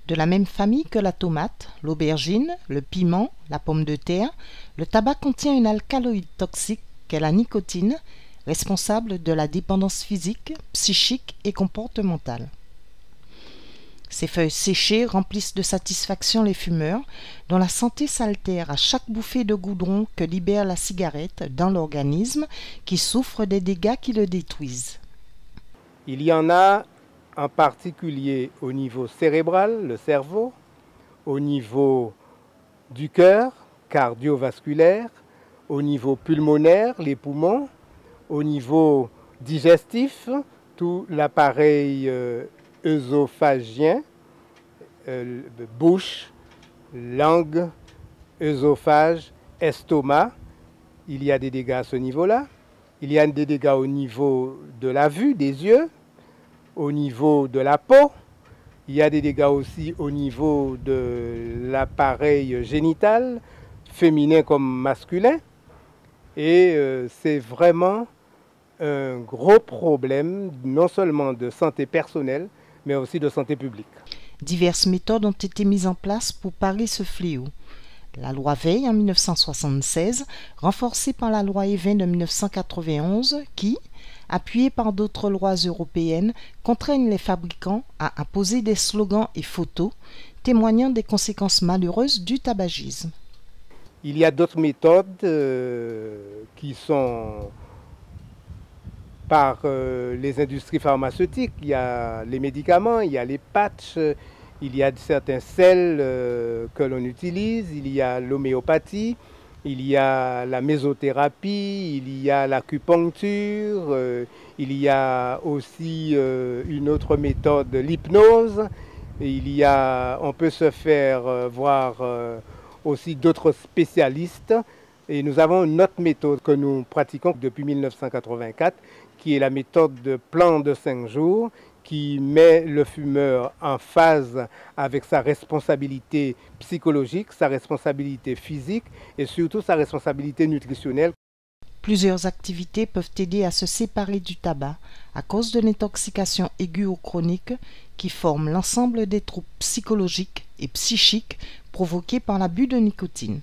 De la même famille que la tomate, l'aubergine, le piment, la pomme de terre, le tabac contient une alcaloïde toxique qu'est la nicotine, responsable de la dépendance physique, psychique et comportementale. Ces feuilles séchées remplissent de satisfaction les fumeurs, dont la santé s'altère à chaque bouffée de goudron que libère la cigarette dans l'organisme, qui souffre des dégâts qui le détruisent. Il y en a en particulier au niveau cérébral, le cerveau, au niveau du cœur, cardiovasculaire, au niveau pulmonaire, les poumons, au niveau digestif, tout l'appareil œsophagien, bouche, langue, œsophage, estomac. Il y a des dégâts à ce niveau-là. Il y a des dégâts au niveau de la vue, des yeux, au niveau de la peau. Il y a des dégâts aussi au niveau de l'appareil génital, féminin comme masculin. Et c'est vraiment un gros problème, non seulement de santé personnelle, mais aussi de santé publique. Diverses méthodes ont été mises en place pour parer ce fléau. La loi Veil en 1976, renforcée par la loi Evin de 1991, qui, appuyée par d'autres lois européennes, contraignent les fabricants à apposer des slogans et photos témoignant des conséquences malheureuses du tabagisme. Il y a d'autres méthodes qui sont par les industries pharmaceutiques. Il y a les médicaments, il y a les patchs, il y a certains sels que l'on utilise, il y a l'homéopathie, il y a la mésothérapie, il y a l'acupuncture, il y a aussi une autre méthode, l'hypnose. On peut se faire voir aussi d'autres spécialistes. Et nous avons une autre méthode que nous pratiquons depuis 1984, qui est la méthode de plan de 5 jours, qui met le fumeur en phase avec sa responsabilité psychologique, sa responsabilité physique et surtout sa responsabilité nutritionnelle. Plusieurs activités peuvent aider à se séparer du tabac à cause de l'intoxication aiguë ou chronique qui forme l'ensemble des troubles psychologiques et psychiques provoqués par l'abus de nicotine.